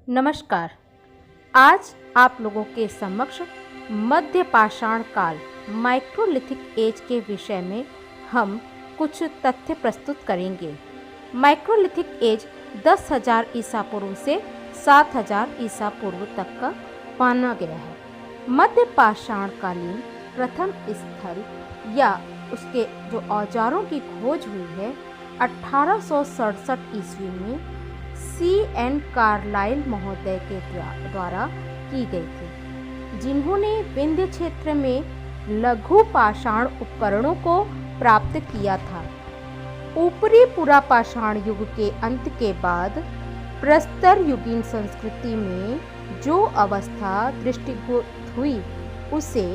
नमस्कार। आज आप लोगों के समक्ष मध्य पाषाण काल माइक्रोलिथिक एज के विषय में हम कुछ तथ्य प्रस्तुत करेंगे। माइक्रोलिथिक एज 10,000 ईसा पूर्व से 7,000 ईसा पूर्व तक का माना गया है। मध्य पाषाण कालीन प्रथम स्थल या उसके जो औजारों की खोज हुई है 1867 ईस्वी में C.N. कार्लाइल महोदय के द्वारा की गई थी, जिन्होंने विंध्य क्षेत्र में लघु पाषाण उपकरणों को प्राप्त किया था। ऊपरी पुरा पाषाण युग के अंत के बाद प्रस्तर युगीन संस्कृति में जो अवस्था दृष्टिगत हुई उसे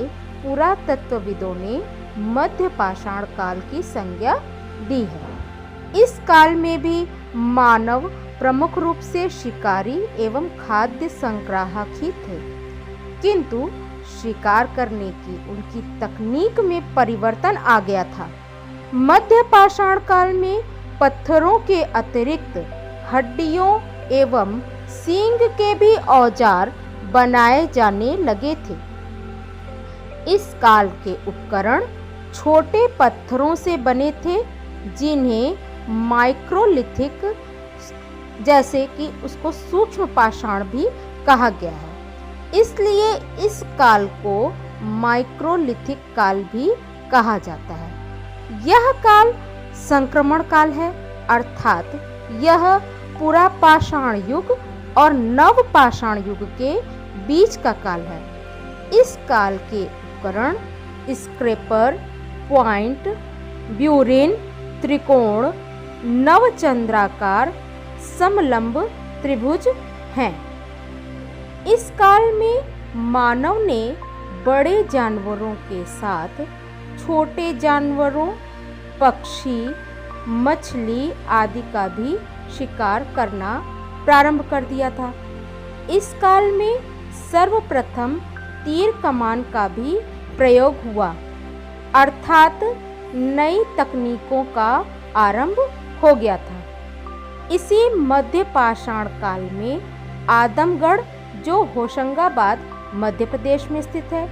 पुरातत्वविदों ने मध्य पाषाण काल की संज्ञा दी है। इस काल में भी मानव प्रमुख रूप से शिकारी एवं खाद्य संग्राहक ही थे, किंतु शिकार करने की उनकी तकनीक में परिवर्तन आ गया था। मध्य पाषाण काल में पत्थरों के अतिरिक्त हड्डियों एवं सींग के भी औजार बनाए जाने लगे थे। इस काल के उपकरण छोटे पत्थरों से बने थे, जिन्हें माइक्रोलिथिक जैसे कि उसको सूक्ष्म पाषाण भी कहा गया है। इसलिए इस काल को माइक्रोलिथिक काल भी कहा जाता है। यह काल संक्रमण काल है, अर्थात यह पुरा पाषाण युग और नव पाषाण युग के बीच का काल है। इस काल के उपकरण स्क्रैपर, पॉइंट, ब्यूरिन, त्रिकोण, नवचंद्राकार, समलंब त्रिभुज हैं। इस काल में मानव ने बड़े जानवरों के साथ छोटे जानवरों, पक्षी, मछली आदि का भी शिकार करना प्रारंभ कर दिया था। इस काल में सर्वप्रथम तीर कमान का भी प्रयोग हुआ, अर्थात नई तकनीकों का आरंभ हो गया था। इसी मध्य पाषाण काल में आदमगढ़, जो होशंगाबाद मध्य प्रदेश में स्थित है,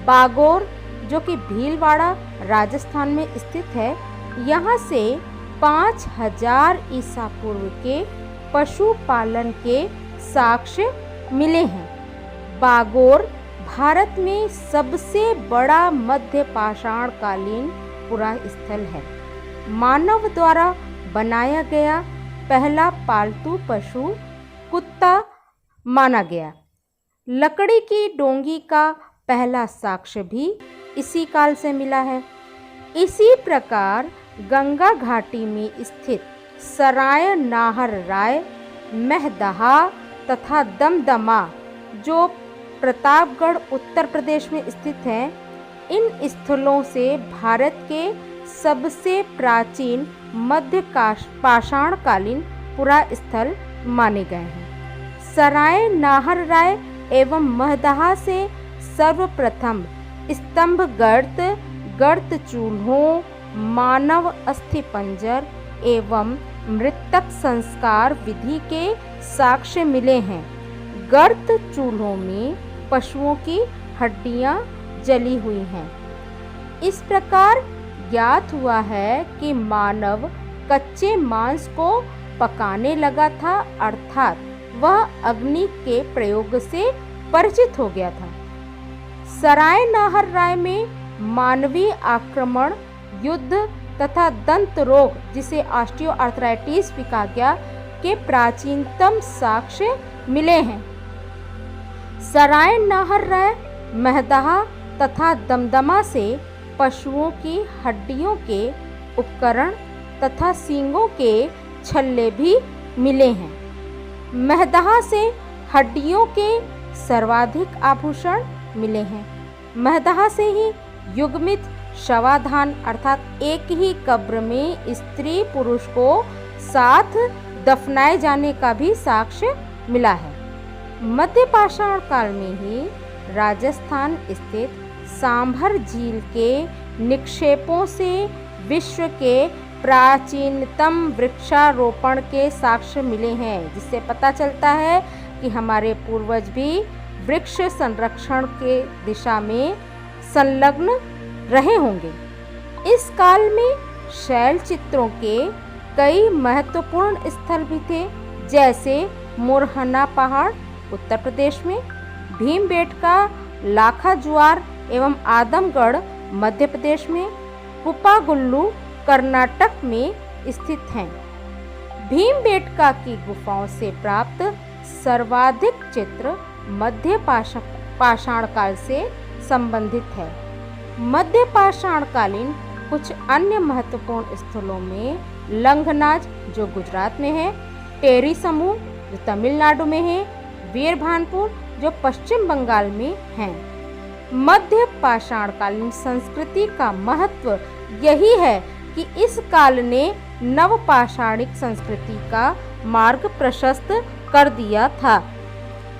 बागोर जो कि भीलवाड़ा राजस्थान में स्थित है, यहाँ से 5,000 ईसा पूर्व के पशुपालन के साक्ष्य मिले हैं। बागोर भारत में सबसे बड़ा मध्य पाषाण कालीन पुरा स्थल है। मानव द्वारा बनाया गया पहला पालतू पशु कुत्ता माना गया। लकड़ी की डोंगी का पहला साक्ष्य भी इसी काल से मिला है। इसी प्रकार गंगा घाटी में स्थित सराय नाहर राय, महदहा तथा दमदमा, जो प्रतापगढ़ उत्तर प्रदेश में स्थित है, इन स्थलों से भारत के सबसे प्राचीन मध्य पाषाण कालीन पुरा स्थल माने गए हैं। सराय नाहर राय एवं महदहा से सर्वप्रथम स्तंभ गर्त चूल्हों, मानव अस्थिपंजर एवं मृतक संस्कार विधि के साक्ष्य मिले हैं। गर्त चूल्हों में पशुओं की हड्डियां जली हुई हैं। इस प्रकार ज्ञात हुआ है कि मानव कच्चे मांस को पकाने लगा था, अर्थात वह अग्नि के प्रयोग से परिचित हो गया था। सराय नाहर राय में मानवीय आक्रमण, युद्ध तथा दंत रोग, जिसे ऑस्टियोआर्थराइटिस भी कहा गया, के प्राचीनतम साक्ष्य मिले हैं। सराय नाहर राय, महदहा तथा दमदमा से पशुओं की हड्डियों के उपकरण तथा सींगों के छल्ले भी मिले हैं। महदहा से हड्डियों के सर्वाधिक आभूषण मिले हैं। महदहा से ही युग्मित शवाधान, अर्थात एक ही कब्र में स्त्री पुरुष को साथ दफनाए जाने का भी साक्ष्य मिला है। मध्य पाषाण काल में ही राजस्थान स्थित सांभर झील के निक्षेपों से विश्व के प्राचीनतम वृक्षारोपण के साक्ष्य मिले हैं, जिससे पता चलता है कि हमारे पूर्वज भी वृक्ष संरक्षण के दिशा में संलग्न रहे होंगे। इस काल में शैल चित्रों के कई महत्वपूर्ण स्थल भी थे, जैसे मुरहना पहाड़ उत्तर प्रदेश में, भीमबेटका, लाखा जुआर एवं आदमगढ़ मध्य प्रदेश में, कुप्पागुल्लू कर्नाटक में स्थित हैं। भीमबेटका की गुफाओं से प्राप्त सर्वाधिक चित्र मध्य पाषाण काल से संबंधित है। मध्य पाषाणकालीन कुछ अन्य महत्वपूर्ण स्थलों में लंघनाज जो गुजरात में है, टेरी समूह जो तमिलनाडु में है, वीरभानपुर जो पश्चिम बंगाल में है। मध्य पाषाणकालीन संस्कृति का महत्व यही है कि इस काल ने नवपाषाणिक संस्कृति का मार्ग प्रशस्त कर दिया था।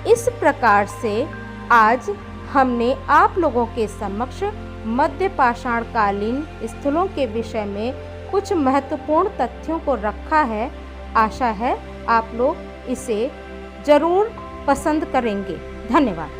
इस प्रकार से आज हमने आप लोगों के समक्ष मध्य पाषाणकालीन स्थलों के विषय में कुछ महत्वपूर्ण तथ्यों को रखा है। आशा है आप लोग इसे जरूर पसंद करेंगे। धन्यवाद।